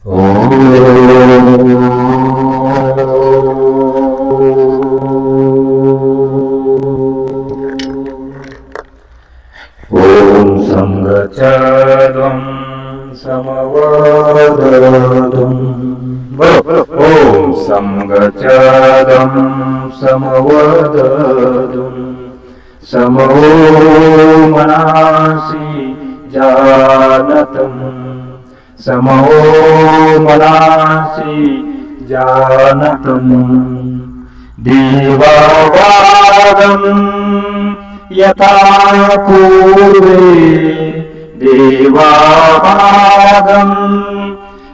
ॐ संगचरं समवदतुं ॐ संगचरं समवदतुं समो मनासि जानतं समो मनासि जानतं देवावादं यथा पूर्वे देवावादं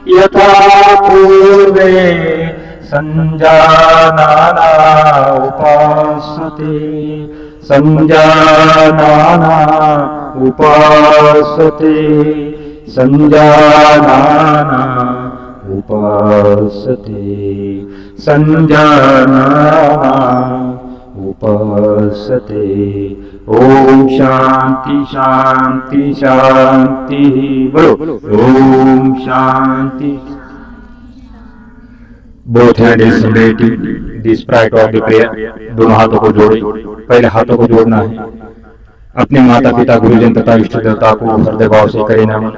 यथा पूर्वे संजानाना उपासते संजानाना उपासते संजानाना उपासते संजानाना उपासते। ओम शांति शांति शांति बोलो ओम शांति। Both hand is rating this rite of the prayer. दोनों हाथों को जोड़े। पहले हाथों को जोड़ना है, अपने माता पिता गुरुजन तथा इष्ट देवता को हृदय भाव से करें नमन।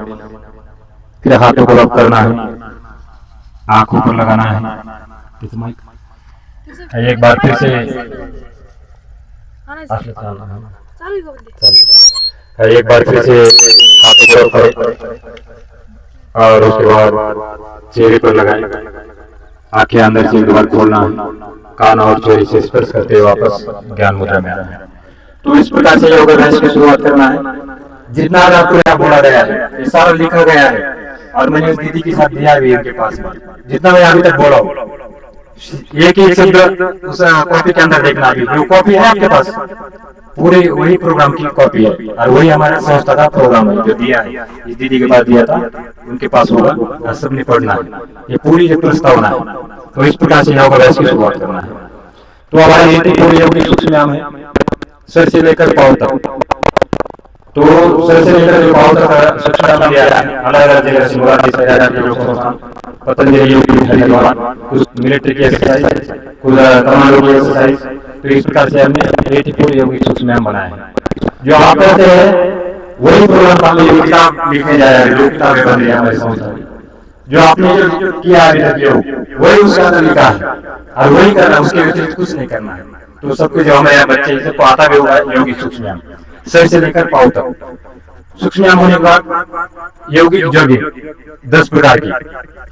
फिर हाथों को रब करना है, आंखों पर लगाना है। एक बार फिर से एक बार फिर से हाथों को रब करें और उसके बाद चेहरे पर लगाएं। आंखें अंदर से एक बार खोलना है, कान और चेहरे से स्पर्श करते हुए वापस ज्ञान मुद्रा में आना है। तो इस प्रकार से योग अभ्यास की शुरुआत करना है। जितना आपको यहाँ बोला गया है ये सारा लिखा गया है और मैंने उस दीदी के साथ दिया भी इनके पास में। जितना मैं अभी तक बोला एक ही शब्द उस कॉपी के अंदर देखना। अभी जो कॉपी है आपके पास पूरे वही प्रोग्राम की कॉपी है और वही हमारा संस्था का प्रोग्राम है जो दिया है। इस दीदी के पास दिया था, उनके पास होगा और सबने पढ़ना है। ये पूरी जो प्रस्तावना है। तो इस प्रकार से योग अभ्यास की शुरुआत करना है। तो हमारे ये पूरे योग की सूक्ष्म है सर से लेकर पांव तक। तो सर से लेकर पांव तक सूक्ष्म दिया है। अलग अलग जगह से पतंजलि योग हरिद्वार, कुछ मिलिट्री की एक्सरसाइज, कुछ कमांडो की एक्सरसाइज। तो इस प्रकार से हमने 84 योग की सूक्ष्म बनाए हैं। जो आप करते हैं वही प्रोग्राम में किताब लिखने जाए, जो किताबें बन रही है हमारे संस्था में। जो आपने जो किया अभी तक योग वही उसके अंदर लिखा है और वही करना, उसके व्यतिरिक्त कुछ नहीं करना है। तो सब कुछ जो हमारे बच्चे सबको आता भी होगा योगी सूक्ष्म सर से लेकर पांव तक। सूक्ष्म होने के बाद योगिक जोगी 10 प्रकार की,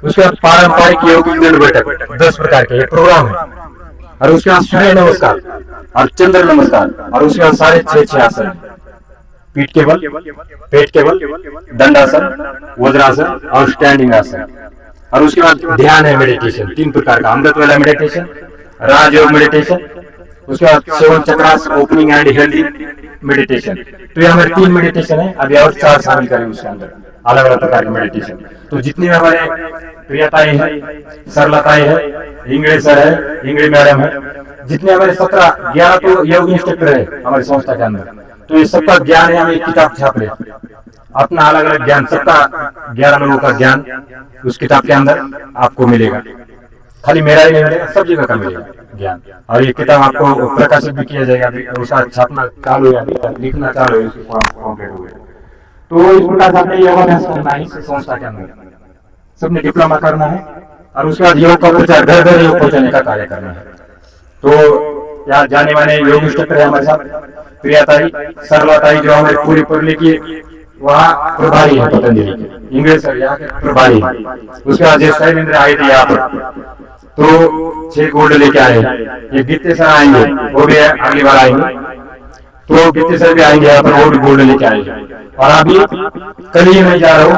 उसके बाद पारंपरिक योगिक दंड बैठक 10 प्रकार के प्रोग्राम है। और उसके बाद सूर्य नमस्कार और चंद्र नमस्कार और उसके बाद सारे 6 आसन, पीठ के बल, पेट के बल, दंडासन, वज्रासन और स्टैंडिंग आसन। और उसके बाद ध्यान है, मेडिटेशन 3 प्रकार का, अमृत वाला मेडिटेशन, राजयोग मेडिटेशन, उसके बाद 7 chakras, opening and healthy meditation. तो ये हमारे 3 मेडिटेशन है। अभी और 4 शामिल करें उसके अंदर, अलग अलग प्रकार के मेडिटेशन। तो जितनी हमारे प्रियताएं है, सरलताएं है, इंग्लिश सर है, इंग्लिश मैडम है, जितने हमारे 11 तो योग इंस्ट्रक्टर है हमारी संस्था के अंदर। तो ये सबका ज्ञान है, हम एक किताब छाप रहे अपना अलग अलग ज्ञान, सबका 11 लोगों का ज्ञान उस किताब के अंदर आपको मिलेगा। खाली मेरा ही नहीं मिलेगा, सब जगह का मिलेगा ज्ञान। और ये किताब आपको प्रकाशित भी किया जाएगा, उसका छापना चालू है, लिखना चालू है। तो इस प्रकार से आपने योग अभ्यास करना है इस संस्था के अंदर, सबने डिप्लोमा करना है। और उसके बाद योग का प्रचार, घर घर योग पहुंचाने का कार्य करना है। तो यहाँ जाने वाले योग इंस्ट्रक्टर है हमारे साथ, प्रियताई, सरलताई जो हमारे पूरी पढ़ने की वहाँ प्रभारी है पतंजलि के, इंग्लिश सर यहाँ के प्रभारी है। उसके बाद शैलेंद्र आए थे यहाँ पर, तो 6 गोल्ड लेके आए। ये गित्ते सर आएंगे, वो भी अगली बार आएंगे। तो गित्ते सर भी आएंगे यहाँ पर, वो भी गोल्ड लेके आएंगे। और अभी कल ही मैं जा रहा हूँ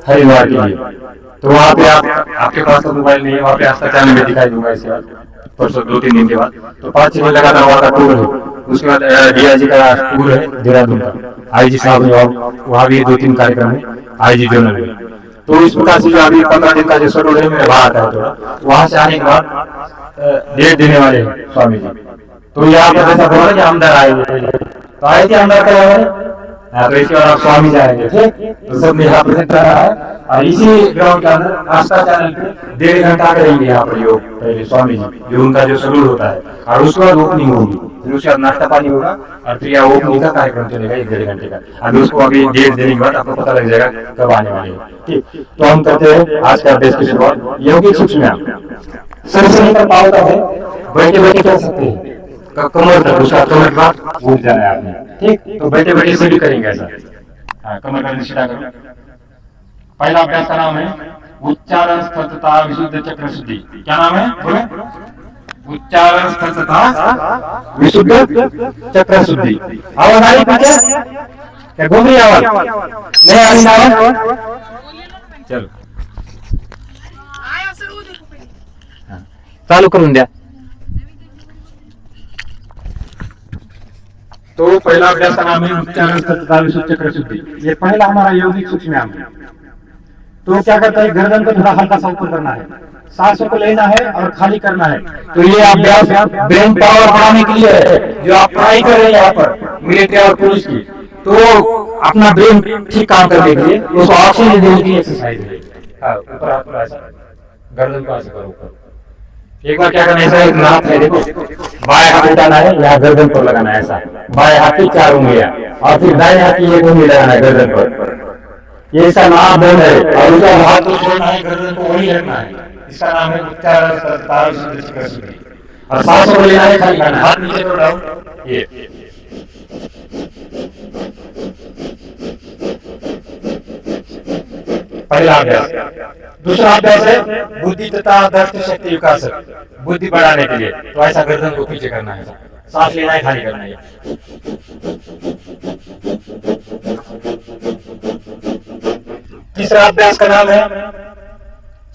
हरिद्वार के लिए। तो वहाँ पे आपके पास तो मोबाइल नहीं है, वहाँ पे आस्था चैनल में दिखाई दूंगा इसके बाद, परसों 2-3 दिन के बाद। तो 5-6 दिन लगातार वहाँ का टूर है। उसके बाद डीआईजी का टूर है देहरादून का, आईजी साहब वहाँ भी 2-3 कार्यक्रम है आईजी जोनल में। तो इस प्रकार से जो अभी 15 दिन का जो शेड्यूल है मेरा बाहर है थोड़ा, वहां से आने के बाद डेट देने वाले हैं स्वामी जी। तो यहाँ पर जैसा बोला कि हमदर आए, तो आए थे हमदर का तो इसके बाद आप स्वामी जाएंगे, ठीक। तो सब यहाँ प्रेजेंट कर रहा है और इसी ग्राउंड के अंदर आस्था चैनल पे 1.5 घंटा करेंगे यहाँ पर योग पहले स्वामी जी, जो उनका जो शेड्यूल होता है, और उसके बाद ओपनिंग होगी, फिर उसके बाद नाश्ता पानी होगा और फिर यहाँ ओपनिंग का कार्यक्रम चलेगा 1-1.5 घंटे का। अभी उसको अभी डेट देने के बाद आपको पता लग जाएगा कब आने वाले हैं, ठीक। तो हम करते हैं आज का अभ्यास की शुरुआत यौगिक सूक्ष्म सर से लेकर पाँव तक है, बैठे बैठे कर सकते हैं, कमर तक, उसका कमर के बाद घूम जाना है आपने, ठीक। तो बैठे बैठे से भी करेंगे ऐसा। हाँ, कमर का सीधा करो। पहला अभ्यास का नाम है उच्चारण स्थिरता विशुद्ध चक्र शुद्धि। क्या नाम है? बोले। उच्चारण स्थिरता विशुद्ध चक्र शुद्धि। आवाज आ रही पीछे? क्या घूम रही आवाज? नहीं आ रही आवाज? चलो चालू करून द्या। तो पहला अभ्यास का नाम है उच्चारण स्थिरता विशुद्ध चक्र शुद्धि। ये पहला हमारा यौगिक सूक्ष्म है। तो क्या करता है, गर्दन को थोड़ा हल्का सा ऊपर करना है, सांसों को लेना है और खाली करना है। तो ये अभ्यास ब्रेन पावर बढ़ाने के लिए है, जो आप पढ़ाई कर रहे हैं यहाँ पर मिलिट्री और पुलिस की, तो अपना ब्रेन ठीक काम करने के लिए उसको ऑक्सीजन देने की एक्सरसाइज है। ऊपर हाथ ऐसा, गर्दन को ऐसा करो ऊपर। एक बार क्या करना है, ऐसा एक नाथ है, देखो बाएं हाथ उठाना है, यहाँ गर्दन पर लगाना है ऐसा, बाएं हाथ की 4 उंगलियां और फिर दाएं हाथ की 1 उंगली लगाना है गर्दन पर। ये इसका नाम बंद है और उसका हाथ को छोड़ना है, गर्दन को वही रखना है। इसका नाम है उच्चारण स्थिरता विशुद्ध चक्र शुद्धि। और सांसों को लेना है, खाली करना है, हाथ नीचे को डालो। ये पहला अभ्यास। दूसरा अभ्यास है बुद्धि तथा दृष्टि शक्ति विकास, बुद्धि बढ़ाने के लिए। तो ऐसा गर्दन को पीछे करना है, सांस लेना है, खाली करना है। तीसरा अभ्यास का नाम है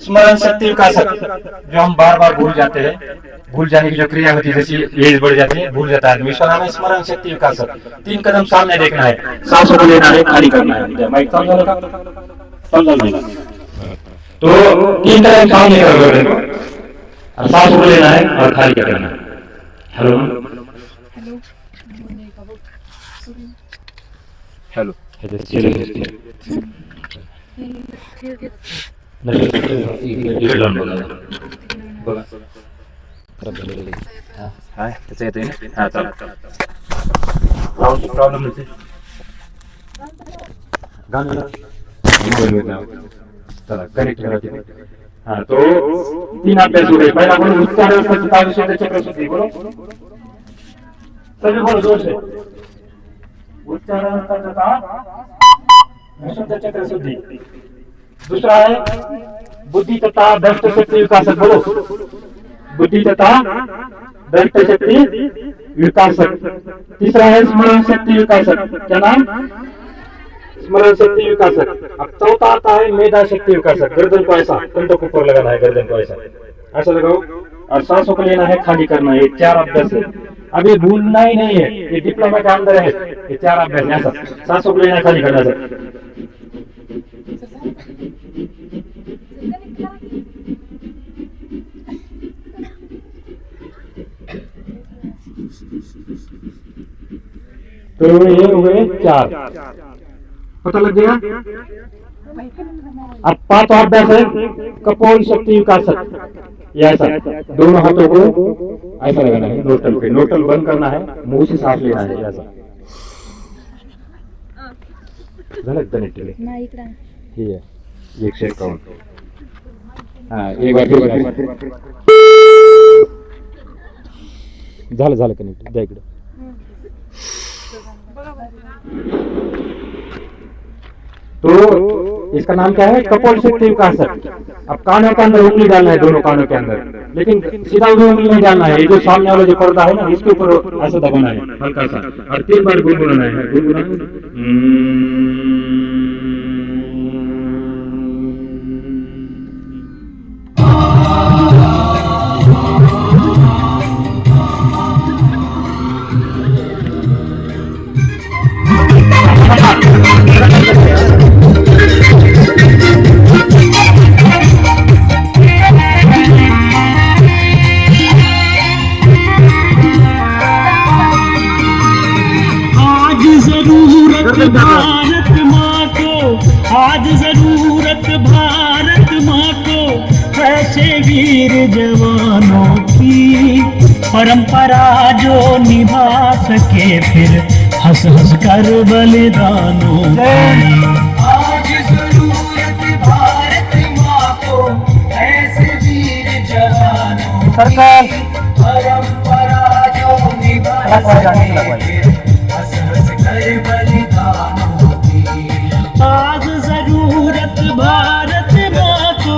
स्मरण शक्ति विकासक, जो हम बार बार भूल जाते हैं, भूल जाने की जो क्रिया होती है, जैसे एज बढ़ जाती है, भूल जाता है आदमी। इसका नाम है स्मरण शक्ति विकासक। 3 कदम सामने देखना है, सांसों को लेना है, खाली करना है। माइक समझा लेना। तो 3 कदम सामने करो और सांसों को लेना है और खाली करना है। हेलो हेलो कनेक्ट करा। हाँ, तो 3 अभ्यास हो गए। पहला बोलो उच्चारण स्थिरता विशुद्ध चक्र शुद्धि, बोलो सभी, बोलो जोर से। उच्चारण स्थिरता विशुद्ध चक्र शुद्धि। दूसरा है बुद्धि तथा दृष्ट शक्ति विकासक, बोलो बुद्धि तथा दृष्ट शक्ति विकासक। तीसरा है स्मरण शक्ति विकासक। क्या नाम? स्मरण शक्ति विकासक। अब चौथा आता है मेधा शक्ति विकासक। गर्दन को ऐसा, कंधों को ऊपर लगाना है, गर्दन को ऐसा ऐसा लगाओ और सांसों को लेना है, खाली करना है। ये 4 अभ्यास है। अभी भूलना ही नहीं है, ये डिप्लोमा के अंदर है। ये 4 अभ्यास ऐसा, सांसों को लेना है, खाली करना है। तो ये हुए 4, पता लग गया। अब 5वां अभ्यास है कपोल शक्ति विकासक। ये ऐसा, दोनों हाथों को ऐसा लगाना है नोटल पे, नोटल बंद करना है, मुंह से सांस लेना है ऐसा। ही है 151। हाँ, एक बार झालं कनेक्ट द्या इकडे। तो इसका नाम क्या है? कपोल शक्ति विकासक। अब कानों के अंदर उंगली डालना है, दोनों कानों के अंदर, लेकिन सीधा उंगली नहीं डालना है। ये जो सामने वाला जो पर्दा है ना, इसके ऊपर ऐसा दबाना है हल्का सा और 3 बार गुनगुनाना है। वीर जवानों की परंपरा जो निभा सके फिर हंस हंस कर बलिदानों की। आज जरूरत भारत माँ को ऐसे वीर जवानों की परंपरा जो निभा सके फिर हंस हंस कर बलिदानों की। आज जरूरत भारत माँ को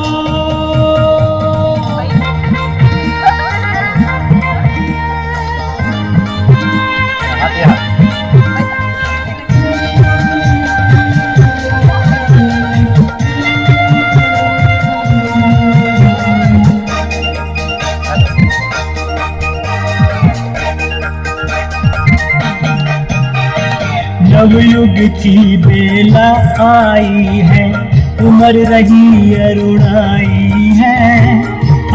नवयुग की बेला आई है, उम्र रही अरुणाई है,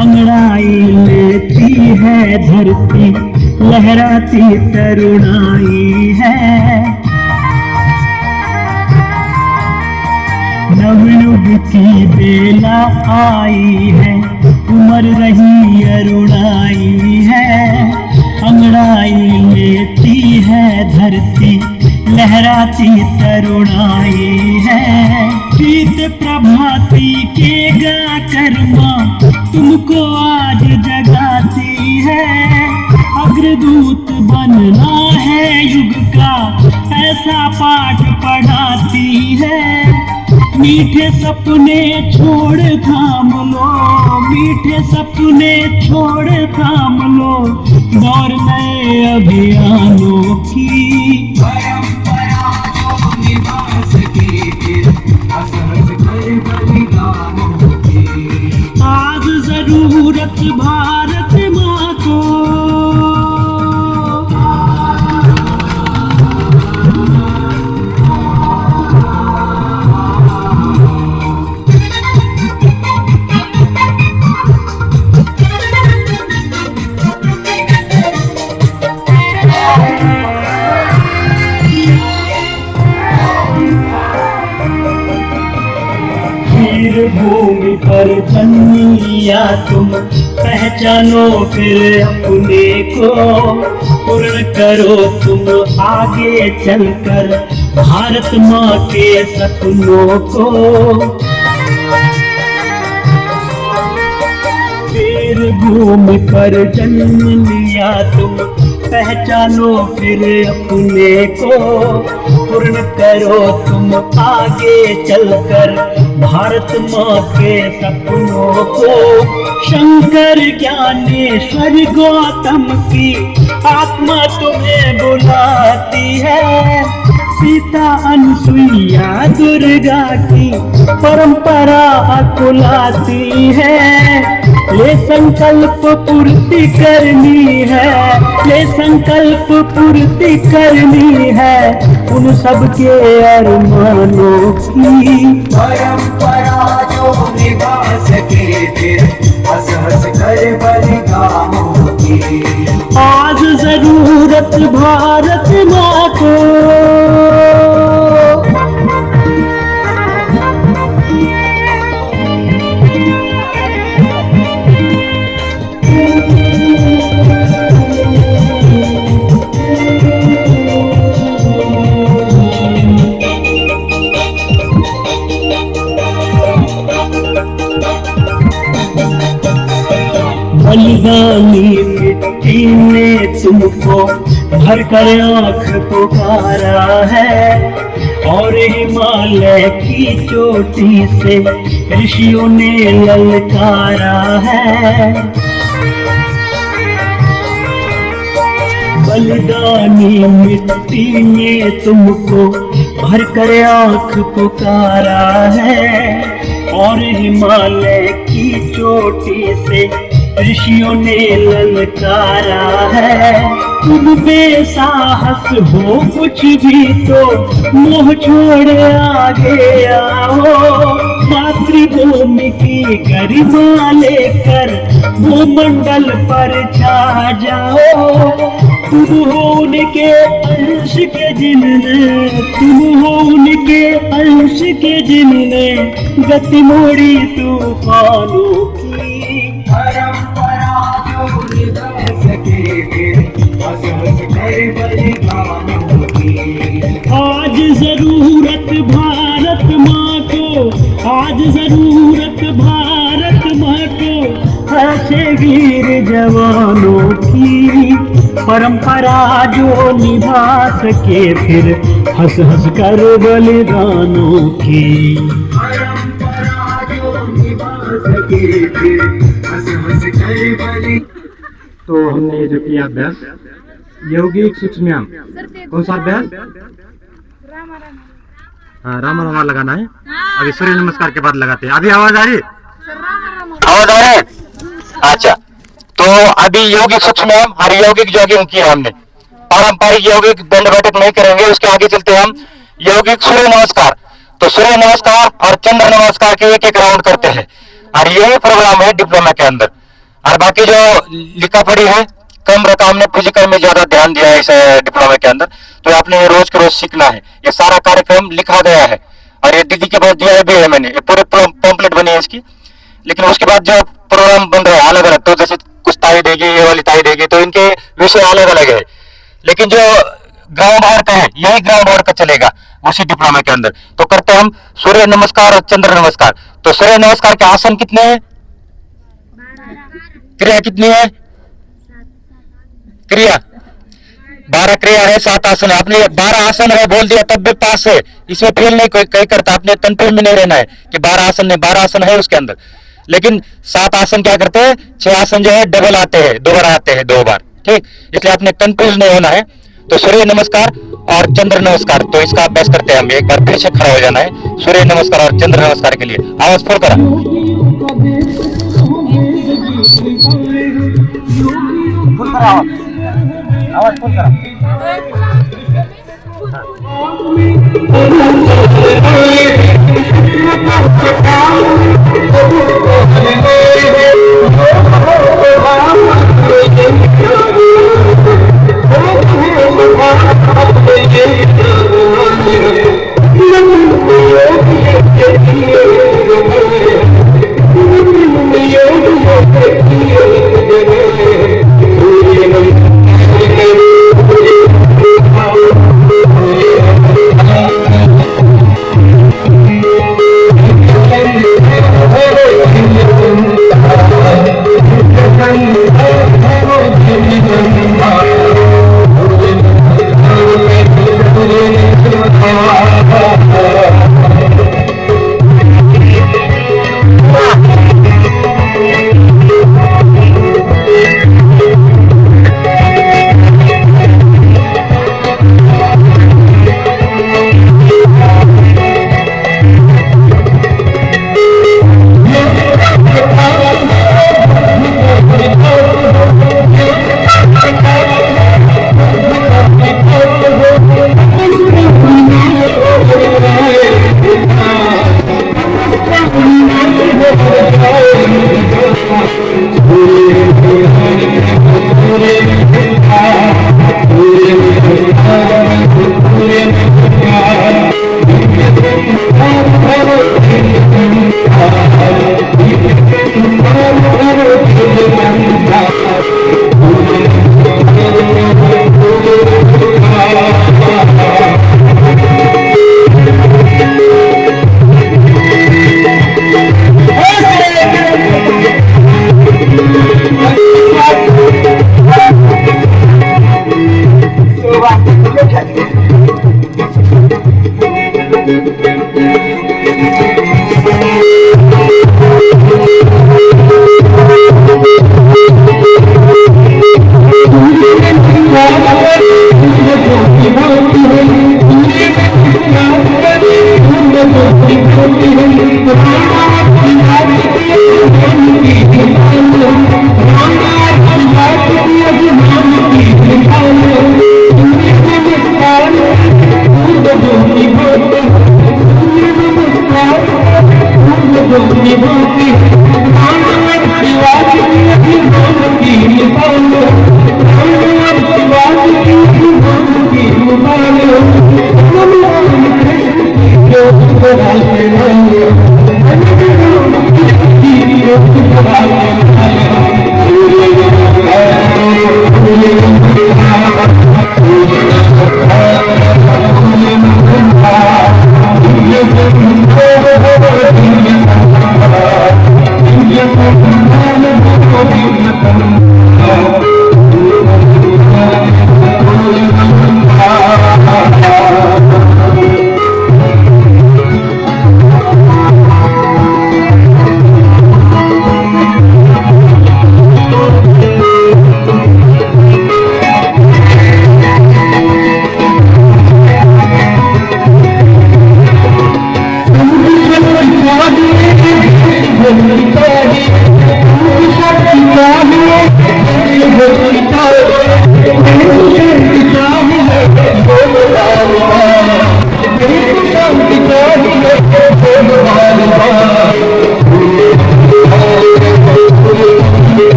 अंगड़ाई लेती है धरती, लहराती तरुणाई है। नवयुग की बेला आई है, उम्र रही अरुणाई है, अंगड़ाई लेती है धरती, लहराती तरुणाई है। गीत प्रभाती के गा कर्मा तुमको आज जगाती है, अग्रदूत बनना है युग का ऐसा पाठ पढ़ाती है। मीठे सपने छोड़ थाम लो, मीठे सपने छोड़ थाम लो, दौर नए अभियानों की। परंपरा जो निभा सके फिर हंस हंस कर बलिदानों की। आज जरूरत भारत माँ को भूमि पर जन्मिया तुम, पहचानो फिर अपने को, पूर्ण करो तुम आगे चलकर भारत माँ के सपनों को। फिर भूमि पर जन्म लिया तुम, पहचानो फिर अपने को, पूर्ण करो तुम आगे चलकर भारत माँ के सपनों को। शंकर ज्ञानेश्वर गौतम की आत्मा तुम्हें बुलाती है, सीता अनसुईया दुर्गा की परंपरा अकुलाती है। ले संकल्प पूर्ति करनी है, ले संकल्प पूर्ति करनी है उन सबके अरमानों की। परंपरा जो निभा सके फिर हंस हंस कर बलिदानों की। आज जरूरत भारत माँ को बलिदानी मिट्टी ने तुमको भर कर आँख पुकारा है, और हिमालय की चोटी से ऋषियों ने ललकारा है। बलिदानी मिट्टी ने तुमको भर कर आँख पुकारा है, और हिमालय की चोटी से ऋषियों ने ललकारा है। तुम बेसाहस हो कुछ भी तो मोह छोड़ आगे आओ, मातृभूमि की गरिमा लेकर वो मंडल पर छा जाओ। तुम हो उनके अंश के जिनने, तुम हो उनके अंश के जिनने गति मोड़ी तूफानों की। भारत माँ को, आज जरूरत भारत माँ को, ऐसे वीर जवानों की परंपरा जो निभा सके फिर हंस हंस कर बलिदानों की। परंपरा जो निभा सके फिर हंस हंस कर बलि। तो हमने ये जो किया अभ्यास यौगिक सूक्ष्म, कौन सा अभ्यास? हाँ, रामा रामा लगाना है। अभी सूर्य नमस्कार के बाद लगाते हैं। अभी आवाज आ रही? आवाज आ रही है? अच्छा, तो अभी यौगिक सूक्ष्म और यौगिक जॉगिंग किया हमने। पारंपरिक यौगिक दंड बैठक नहीं करेंगे, उसके आगे चलते हम यौगिक सूर्य नमस्कार। तो सूर्य नमस्कार और चंद्र नमस्कार के एक एक राउंड करते हैं और यही प्रोग्राम है डिप्लोमा के अंदर। और बाकी जो लिखा पढ़ी है कम रकम, हमने फिजिकल में ज्यादा ध्यान दिया है इस डिप्लोमा के अंदर, तो आपने ये रोज के रोज सीखना है। ये सारा कार्यक्रम लिखा गया है और ये दीदी के पास दिया भी है मैंने, ये पूरे पम्पलेट बनी है इसकी। लेकिन उसके बाद जो प्रोग्राम बन रहे हैं अलग अलग, तो जैसे कुछ ताई देगी, ये वाली ताई देगी, तो इनके विषय अलग अलग है। लेकिन जो ग्राउंड वर्क है यही ग्राउंड वर्क चलेगा उसी डिप्लोमा के अंदर। तो करते हम सूर्य नमस्कार और चंद्र नमस्कार। तो सूर्य नमस्कार के आसन कितने हैं? क्रिया कितनी है? क्रिया 12 क्रिया है, 7 आसन है। आपने 12 आसन है बोल दिया तब भी पास है, इसमें फेल नहीं कोई कहीं करता। आपने कंफ्यूज में नहीं रहना है कि 12 आसन नहीं, 12 आसन है उसके अंदर। लेकिन 7 आसन क्या करते हैं, 6 आसन जो है डबल आते हैं, 2 बार आते हैं, 2 बार, ठीक। इसलिए आपने कंफ्यूज नहीं होना है। तो सूर्य नमस्कार और चंद्र नमस्कार, तो इसका अभ्यास करते हैं हम। एक बार फिर से खड़ा हो जाना है सूर्य नमस्कार और चंद्र नमस्कार के लिए। आवाज फुल करा। फुल करा आवाज फुल करा।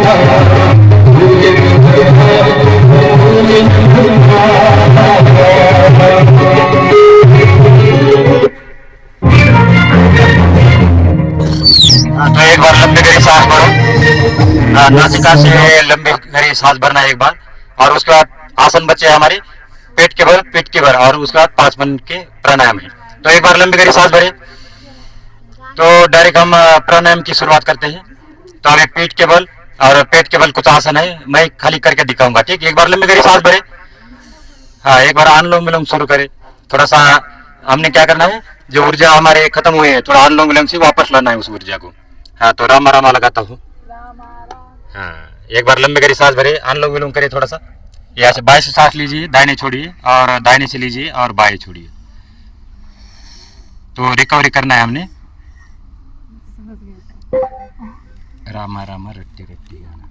तो एक बार लंबी गहरी सांस भरो, नासिका से लंबी गहरी सांस भरना है एक बार, और उसके बाद आसन बचे हमारे पेट के बल, पीठ के बल, और उसके बाद 5 मिनट के प्राणायाम है। तो एक बार लंबी गहरी सांस भरे। तो डायरेक्ट हम प्राणायाम की शुरुआत करते हैं। तो हमें पीठ के बल और पेट के बल कुछ आसन है, मैं खाली करके दिखाऊंगा, ठीक। एक बार लंबी गहरी सांस भरे। हाँ, एक बार अनुलोम विलोम शुरू करें। थोड़ा सा हमने क्या करना है, जो ऊर्जा हमारे खत्म हुई है, थोड़ा अनुलोम विलोम से वापस लाना है उस ऊर्जा को। हाँ, तो रामा रामा लगाता हूँ। हाँ, एक बार लंबी गहरी सांस भरे, अनुलोम विलोम करें थोड़ा सा। यहाँ से बाएं से सांस लीजिए, दाहिने छोड़िए, और दाहिने से लीजिए और बाएं छोड़िए। तो रिकवरी करना है हमने। रामा रामा रट्टी रट्टी गाना।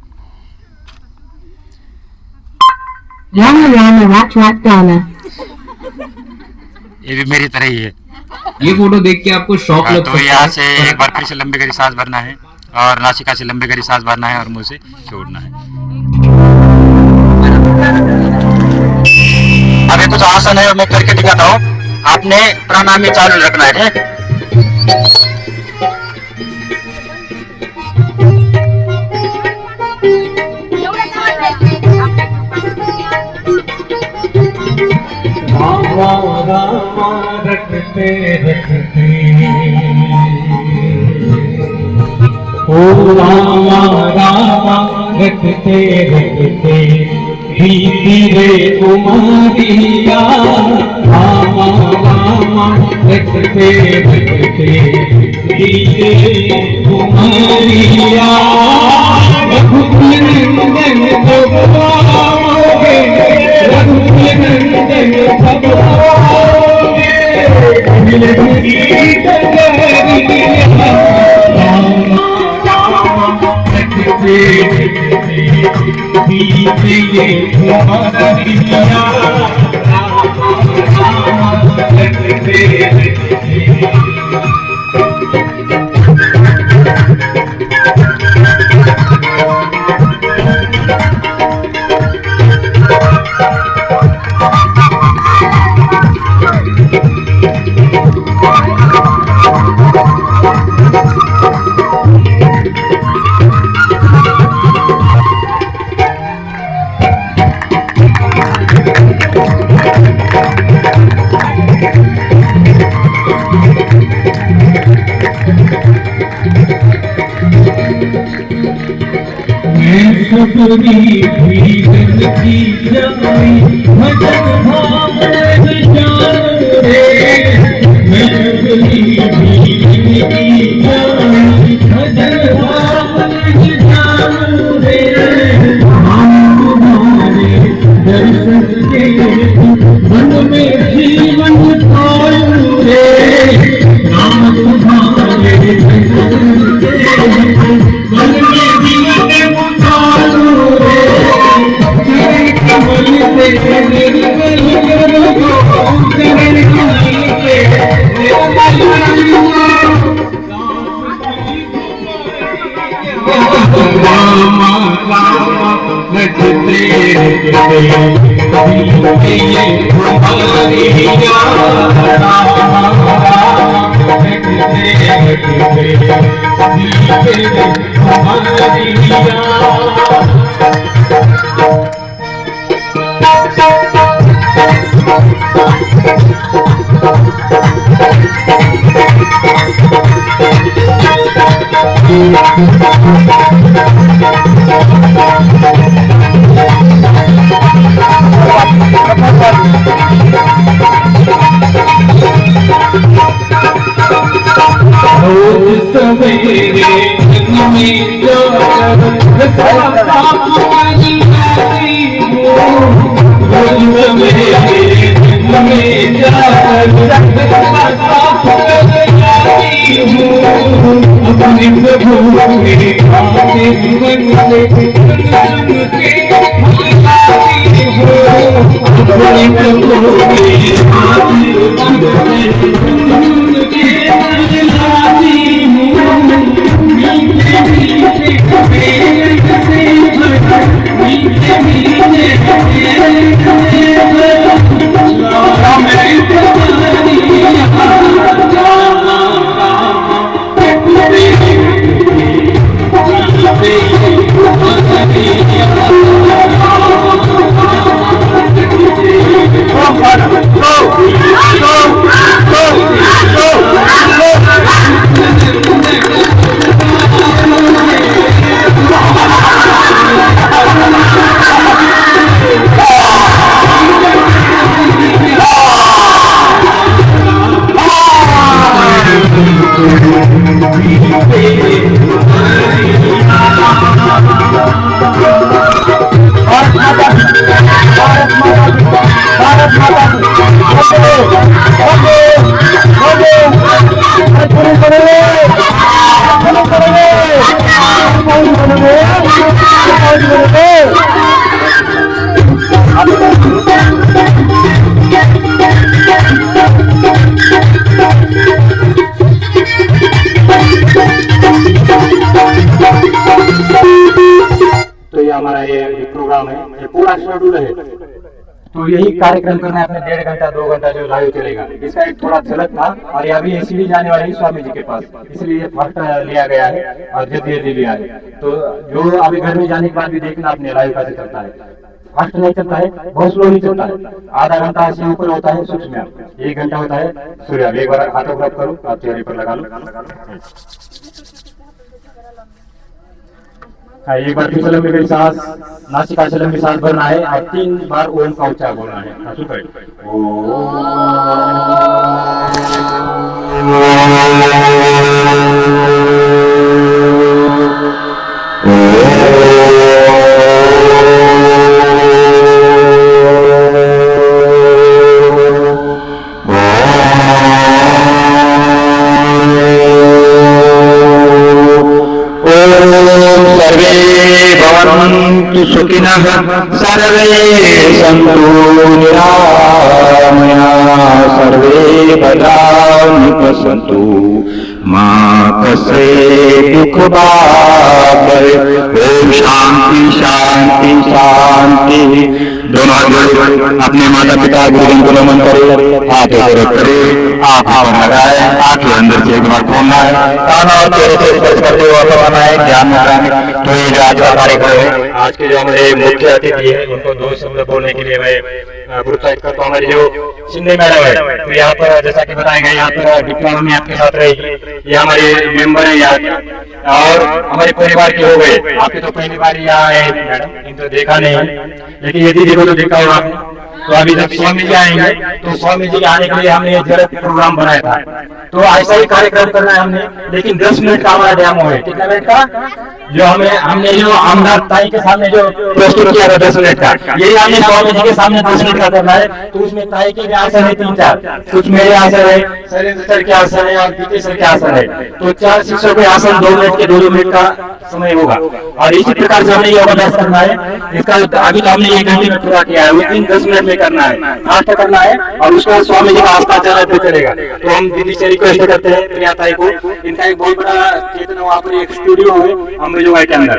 रामा रामा रट रट गाना। ये भी मेरी तरह ही है। ये फोटो देख के आपको शौक लग सकता तो है। यहाँ से एक बार फिर से लंबी गहरी सांस भरना है, और नासिका से लंबी गहरी सांस भरना है, और मुंह से छोड़ना है। अभी कुछ आसन है मैं करके दिखाता हूँ, आपने प्राणायाम में चालू रखना है, ठीक। रामा रामा रटते रटते, ओ रामा रामा रटते रटते, बीती रे उमरिया। रामा रामा रटते रटते, बीते रे उमरिया। रघुकुल नंदन जब आओगे, रघुकुल नंदन जब आओगे, मिलगी डगरिया। रामा रामा रटते रटते, बीते रे उमरिया। रामा रामा रटते रटते। सबरी भीगन की जाई, भजन भाव जान रे। मैं सबरी भीगन की जाई, भजन भाव जान रे। हम तुम्हारे दर्शन के मन में जीवन पाऊं रे। नाम तुम्हारे दर्शन के मन में जीवन पाऊं रे। कमल से निर्मल करो, चरण कमल से रामा रामा रटते रटते, बीते उमरिया। रामा रामा रटते रटते, बीते उमरिया। रोज सवेरे में जाकर साफ करती हूँ। रोज सवेरे में जाकर साफ करती हूँ। अपने प्रभु के खाते मन से सुन के बुलाती हूँ। अपने प्रभु के खाते मन से सुन के बुलाती हूँ। मीठे मीठे तो ये हमारा ये प्रोग्राम है, ये पूरा शेड्यूल है। तो यही कार्यक्रम करना है अपने 1.5 घंटा 2 घंटा जो लाइव चलेगा। इसका एक थोड़ा झलक था और ये अभी सीढ़ी जाने वाली है स्वामी जी के पास, इसलिए फर्स्ट लिया गया है और जल्दी जल्दी लिया है। तो जो अभी घर में जाने के बाद भी देखना अपने लाइव कैसे चलता है। फास्ट नहीं चलता है, बहुत स्लो ही चलता है। आधा घंटा से ऊपर होता है सूक्ष्म, 1 घंटा होता है सूर्य। एक बार हाथों को करो, आप चेहरे पर लगा लो। हाँ, एक बार फिर से लंबी गई सांस, नासिका से लंबी सांस भरना है और 3 बार ओम का उच्चारण बोलना है। हाँ, सुन सुखिनः सर्वे सन्तु निरामया सर्वे भद्राणि पश्यन्तु मा कश्चित् दुःखभाग् भवेत्। ओम शांति शांति शांति। दोनों हाथ जोड़ो, अपने माता पिता गुरुजन को नमन करो, हाथों को रख करो, आंख पर लगाए, आंखें अंदर से एक बार खोलना है, कान और चेहरे से स्पर्श करते हुए अपना है ध्यान में। तो ये जो आज का कार्यक्रम है, आज के जो हमारे मुख्य अतिथि है उनको 2 शब्द बोलने के लिए मैं प्रोत्साहित करता हूँ। हमारी जो शिंदे मैडम है, तो यहाँ पर जैसा कि बताया गया, यहाँ पर डिप्लोमा में आपके साथ रहेगी। ये हमारे मेंबर है यहाँ के और हमारे परिवार के हो गए। आपके तो पहली बार यहाँ आए मैडम, इनको देखा नहीं, लेकिन ये दीदी को तो देखा होगा आपने। तो अभी जब स्वामी जी आएंगे तो स्वामी जी के आने के लिए हमने झलक प्रोग्राम बनाया था। तो ऐसा ही कार्यक्रम करना है हमने, लेकिन 10 मिनट का हमारा डेमो है। कितना मिनट का? जो हमने जो आमदार ताई के सामने जो प्रस्तुत किया था 10 मिनट का, यही हमने स्वामी जी के सामने 10 मिनट का करना है। तो उसमें ताई के भी आसन है 3-4, कुछ मेरे आसन है, शैलेंद्र सर के आसन है और पीके सर के आसन है। तो 4 शिक्षकों के आसन 2 मिनट के 2 मिनट का समय होगा और इसी प्रकार से हमें योगाभ्यास करना है। इसका अभी तो हमने 1 घंटे में पूरा किया है, उस दिन 10 मिनट में करना है, फास्ट करना है और उसके बाद स्वामी जी का आस्था चला चलेगा। तो हम दीदी से रिक्वेस्ट करते हैं प्रिया ताई को, इनका एक बहुत बड़ा चेतन वहाँ पर एक स्टूडियो है अमृत योगा के अंदर।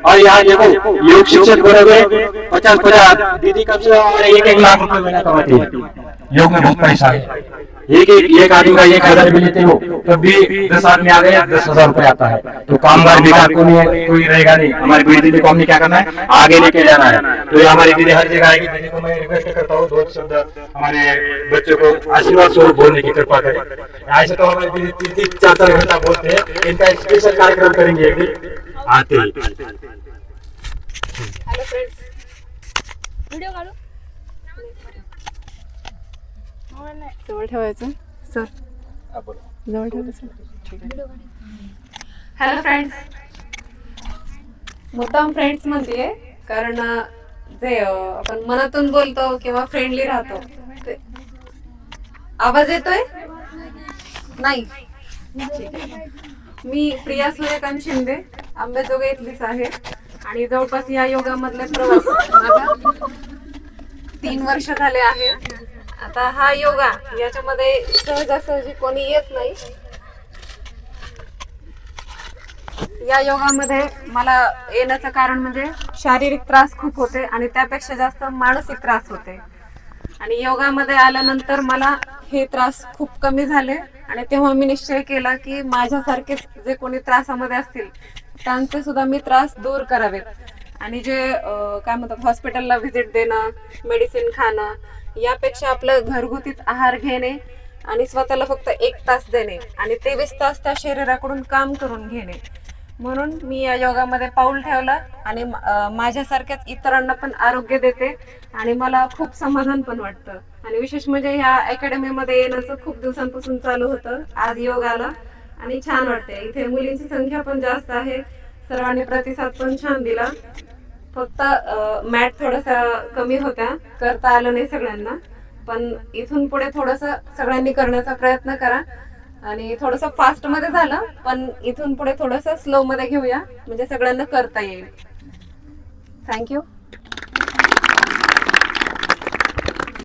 और यहाँ देखो योग शिक्षक बने हुए 50-50 दीदी कब से और 1-1 लाख रुपए महीना कमाती है। योग में बहुत पैसा है। एक आदमी का 1,000 भी लेते हो तब भी 10 आदमी आ गए 10,000 रुपए आता है। तो कामगार बेकार कोई रहेगा नहीं। हमारी बड़ी दीदी को हमने क्या करना है, आगे लेके जाना है। तो ये हमारी दीदी हर जगह आएगी। दीदी को मैं रिक्वेस्ट करता हूँ 2 शब्द हमारे बच्चों को आशीर्वाद स्वरूप बोलने की कृपा करें। ऐसे तो हमारी दीदी 3-4 घंटा बोलते हैं। इनका एक स्पेशल कार्यक्रम करेंगे एक दिन आते ही। हेलो फ्रेंड्स, व्हिडिओ काढू जवळ ठेवायचं सर, जवळ ठेवायचं। हॅलो फ्रेंड्स, मुद्दाम फ्रेंड्स म्हणते कारण जे आपण मनातून बोलतो किंवा फ्रेंडली राहतो ते आवाज येतोय नाही? मी प्रिया सूर्यकांत शिंदे अंबेजोगाई इथलीच आहे आणि जवळपास या योगामधले प्रवास माझा 3 वर्ष झाले आहे। आता हा योगा याच्यामध्ये सहजासहजी कोणी येत नाही। या योगामध्ये मला येण्याचं कारण म्हणजे शारीरिक त्रास खूप होते आणि त्यापेक्षा जास्त मानसिक त्रास होते आणि योगामध्ये आल्यानंतर मला हे त्रास खूप कमी झाले आणि तेव्हा मी निश्चय केला की माझ्यासारखेच जे कोणी त्रासामध्ये असतील त्यांचे सुद्धा मी त्रास दूर करावेत आणि जे काय म्हणतात हॉस्पिटलला व्हिजिट देणं, मेडिसिन खाणं यापेक्षा आपलं घरगुतीच आहार घेणे आणि स्वतःला फक्त 1 तास देणे आणि 23 तास त्या शरीराकडून काम करून घेणे, म्हणून मी या योगामध्ये पाऊल ठेवलं आणि माझ्यासारख्याच इतरांना पण आरोग्य देते आणि मला खूप समाधान पण वाटतं। आणि विशेष म्हणजे ह्या अकॅडमीमध्ये येण्याचं खूप दिवसांपासून चालू होतं, आज योग आला आणि छान वाटते। इथे मुलींची संख्या पण जास्त आहे, सर्वांनी प्रतिसाद पण छान दिला। फक्त मॅट थोडासा कमी होत्या, करता आलं नाही सगळ्यांना, पण इथून पुढे थोडस सगळ्यांनी करण्याचा प्रयत्न करा आणि थोडस फास्ट मध्ये झालं पण इथून पुढे थोडस स्लो मध्ये घेऊया म्हणजे सगळ्यांना करता येईल. थँक्यू.